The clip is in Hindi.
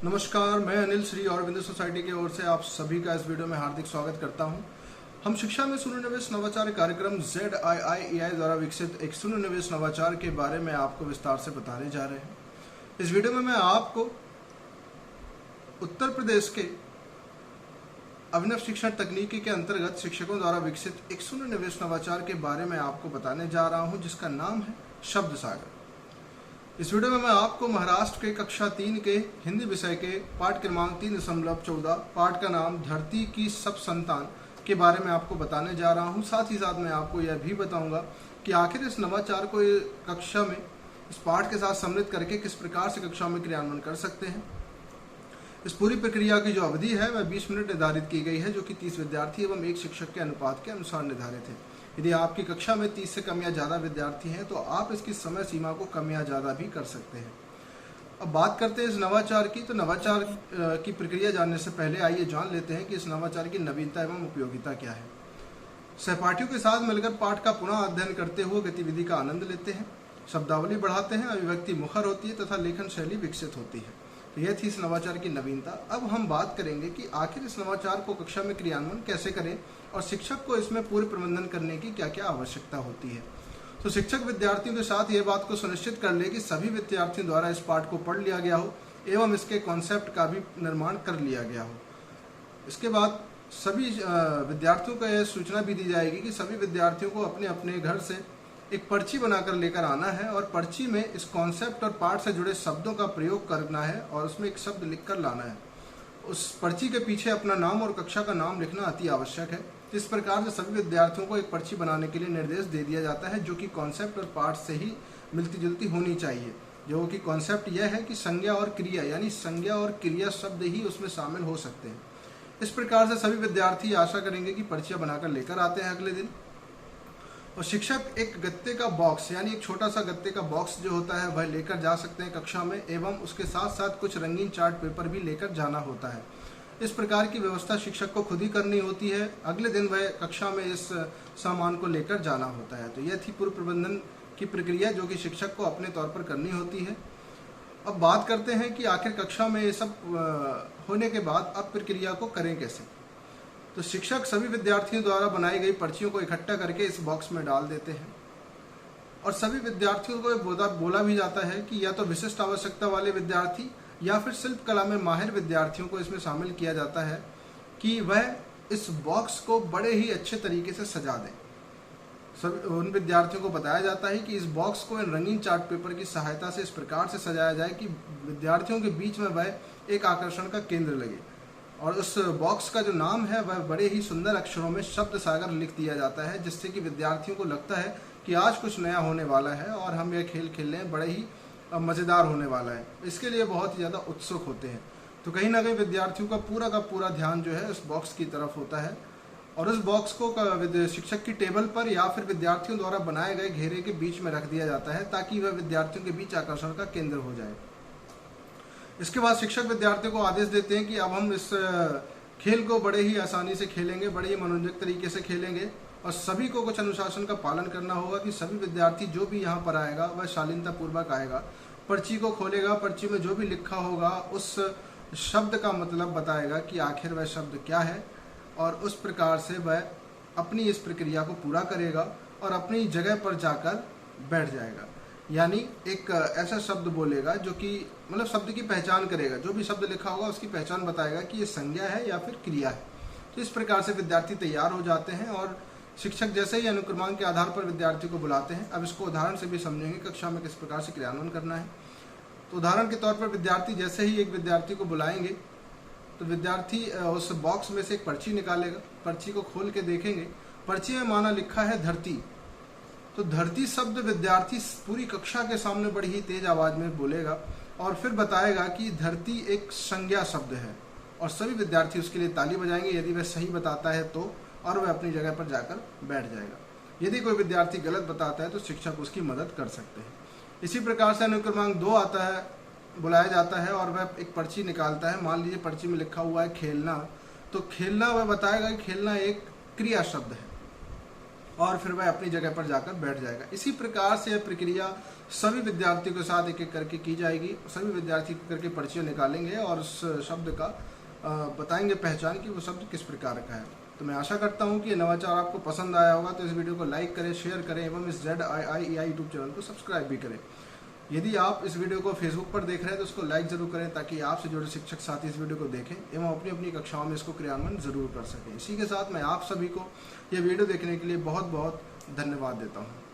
नमस्कार, मैं अनिल श्री अरविंद सोसाइटी की ओर से आप सभी का इस वीडियो में हार्दिक स्वागत करता हूं। हम शिक्षा में शून्य निवेश नवाचार कार्यक्रम ZIIEI द्वारा विकसित एक शून्य निवेश नवाचार के बारे में आपको विस्तार से बताने जा रहे हैं। इस वीडियो में मैं आपको उत्तर प्रदेश के अभिनव शिक्षण तकनीकी के अंतर्गत शिक्षकों द्वारा विकसित एक शून्य निवेश नवाचार के बारे में आपको बताने जा रहा हूं, जिसका नाम है शब्द सागर। इस वीडियो में मैं आपको महाराष्ट्र के कक्षा 3 के हिंदी विषय के पाठ क्रमांक 3.14 पाठ का नाम धरती की सब संतान के बारे में आपको बताने जा रहा हूं। साथ ही साथ मैं आपको यह भी बताऊंगा कि आखिर इस नवाचार को कक्षा में इस पाठ के साथ सम्मिलित करके किस प्रकार से कक्षा में क्रियान्वयन कर सकते हैं। इस पूरी प्रक्रिया की जो अवधि है वह 20 मिनट निर्धारित की गई है, जो कि 30 विद्यार्थी एवं एक शिक्षक के अनुपात के अनुसार निर्धारित है। यदि आपकी कक्षा में 30 से कम या ज़्यादा विद्यार्थी हैं तो आप इसकी समय सीमा को कम या ज़्यादा भी कर सकते हैं। अब बात करते हैं इस नवाचार की। तो नवाचार की प्रक्रिया जानने से पहले आइए जान लेते हैं कि इस नवाचार की नवीनता एवं उपयोगिता क्या है। सहपाठियों के साथ मिलकर पाठ का पुनः अध्ययन करते हुए गतिविधि का आनंद लेते हैं, शब्दावली बढ़ाते हैं, अभिव्यक्ति मुखर होती है तथा लेखन शैली विकसित होती है। तो यह थी इस नवाचार की नवीनता। अब हम बात करेंगे कि आखिर इस नवाचार को कक्षा में क्रियान्वयन कैसे करें और शिक्षक को इसमें पूर्ण प्रबंधन करने की क्या क्या आवश्यकता होती है। तो शिक्षक विद्यार्थियों के साथ यह बात को सुनिश्चित कर ले कि सभी विद्यार्थियों द्वारा इस पाठ को पढ़ लिया गया हो एवं इसके कॉन्सेप्ट का भी निर्माण कर लिया गया हो। इसके बाद सभी विद्यार्थियों को यह सूचना भी दी जाएगी कि सभी विद्यार्थियों को अपने अपने घर से एक पर्ची बनाकर लेकर आना है और पर्ची में इस कॉन्सेप्ट और पाठ से जुड़े शब्दों का प्रयोग करना है और उसमें एक शब्द लिखकर लाना है। उस पर्ची के पीछे अपना नाम और कक्षा का नाम लिखना अति आवश्यक है। इस प्रकार से सभी विद्यार्थियों को एक पर्ची बनाने के लिए निर्देश दे दिया जाता है, जो कि कॉन्सेप्ट और पाठ से ही मिलती जुलती होनी चाहिए। जो कि कॉन्सेप्ट यह है कि संज्ञा और क्रिया, यानी संज्ञा और क्रिया शब्द ही उसमें शामिल हो सकते हैं। इस प्रकार से सभी विद्यार्थी आशा करेंगे कि पर्चियाँ बनाकर लेकर आते हैं अगले दिन। और शिक्षक एक गत्ते का बॉक्स, यानी एक छोटा सा गत्ते का बॉक्स जो होता है वह लेकर जा सकते हैं कक्षा में, एवं उसके साथ साथ कुछ रंगीन चार्ट पेपर भी लेकर जाना होता है। इस प्रकार की व्यवस्था शिक्षक को खुद ही करनी होती है। अगले दिन वह कक्षा में इस सामान को लेकर जाना होता है। तो यह थी पूर्व प्रबंधन की प्रक्रिया, जो कि शिक्षक को अपने तौर पर करनी होती है। अब बात करते हैं कि आखिर कक्षा में ये सब होने के बाद अब प्रक्रिया को करें कैसे। तो शिक्षक सभी विद्यार्थियों द्वारा बनाई गई पर्चियों को इकट्ठा करके इस बॉक्स में डाल देते हैं और सभी विद्यार्थियों को बोला भी जाता है कि या तो विशिष्ट आवश्यकता वाले विद्यार्थी या फिर शिल्प कला में माहिर विद्यार्थियों को इसमें शामिल किया जाता है कि वह इस बॉक्स को बड़े ही अच्छे तरीके से सजा दें। सभी उन विद्यार्थियों को बताया जाता है कि इस बॉक्स को इन रंगीन चार्ट पेपर की सहायता से इस प्रकार से सजाया जाए कि विद्यार्थियों के बीच में वह एक आकर्षण का केंद्र लगे। और उस बॉक्स का जो नाम है वह बड़े ही सुंदर अक्षरों में शब्द सागर लिख दिया जाता है, जिससे कि विद्यार्थियों को लगता है कि आज कुछ नया होने वाला है और हम यह खेल खेल रहे हैं, बड़े ही मज़ेदार होने वाला है। इसके लिए बहुत ही ज़्यादा उत्सुक होते हैं। तो कहीं ना कहीं विद्यार्थियों का पूरा ध्यान जो है उस बॉक्स की तरफ होता है और उस बॉक्स को शिक्षक की टेबल पर या फिर विद्यार्थियों द्वारा बनाए गए घेरे के बीच में रख दिया जाता है, ताकि वह विद्यार्थियों के बीच आकर्षण का केंद्र हो जाए। इसके बाद शिक्षक विद्यार्थियों को आदेश देते हैं कि अब हम इस खेल को बड़े ही आसानी से खेलेंगे, बड़े ही मनोरंजक तरीके से खेलेंगे और सभी को कुछ अनुशासन का पालन करना होगा कि सभी विद्यार्थी जो भी यहाँ पर आएगा वह शालीनता पूर्वक आएगा, पर्ची को खोलेगा, पर्ची में जो भी लिखा होगा उस शब्द का मतलब बताएगा कि आखिर वह शब्द क्या है और उस प्रकार से वह अपनी इस प्रक्रिया को पूरा करेगा और अपनी जगह पर जाकर बैठ जाएगा। यानी एक ऐसा शब्द बोलेगा जो कि मतलब शब्द की पहचान करेगा, जो भी शब्द लिखा होगा उसकी पहचान बताएगा कि ये संज्ञा है या फिर क्रिया है। तो इस प्रकार से विद्यार्थी तैयार हो जाते हैं और शिक्षक जैसे ही अनुक्रमांक के आधार पर विद्यार्थी को बुलाते हैं। अब इसको उदाहरण से भी समझेंगे कक्षा में किस प्रकार से क्रियान्वयन करना है। तो उदाहरण के तौर पर विद्यार्थी जैसे ही एक विद्यार्थी को बुलाएंगे तो विद्यार्थी उस बॉक्स में से एक पर्ची निकालेगा, पर्ची को खोल के देखेंगे, पर्ची में माना लिखा है धरती। तो धरती शब्द विद्यार्थी पूरी कक्षा के सामने बड़ी ही तेज आवाज में बोलेगा और फिर बताएगा कि धरती एक संज्ञा शब्द है और सभी विद्यार्थी उसके लिए ताली बजाएंगे यदि वह सही बताता है तो, और वह अपनी जगह पर जाकर बैठ जाएगा। यदि कोई विद्यार्थी गलत बताता है तो शिक्षक उसकी मदद कर सकते हैं। इसी प्रकार से अनुक्रमांक 2 आता है, बुलाया जाता है और वह एक पर्ची निकालता है। मान लीजिए पर्ची में लिखा हुआ है खेलना, तो खेलना वह बताएगा कि खेलना एक क्रिया शब्द है और फिर वह अपनी जगह पर जाकर बैठ जाएगा। इसी प्रकार से यह प्रक्रिया सभी विद्यार्थियों के साथ एक एक करके की जाएगी। सभी विद्यार्थी करके पर्चियाँ निकालेंगे और उस शब्द का बताएंगे पहचान कि वो शब्द किस प्रकार का है। तो मैं आशा करता हूँ कि ये नवाचार आपको पसंद आया होगा। तो इस वीडियो को लाइक करें, शेयर करें एवं इस ZIIEI यूट्यूब चैनल को सब्सक्राइब भी करें। यदि आप इस वीडियो को फेसबुक पर देख रहे हैं तो उसको लाइक जरूर करें, ताकि आपसे जुड़े शिक्षक साथी इस वीडियो को देखें एवं अपनी अपनी कक्षाओं में इसको क्रियान्वयन जरूर कर सकें। इसी के साथ मैं आप सभी को ये वीडियो देखने के लिए बहुत बहुत धन्यवाद देता हूँ।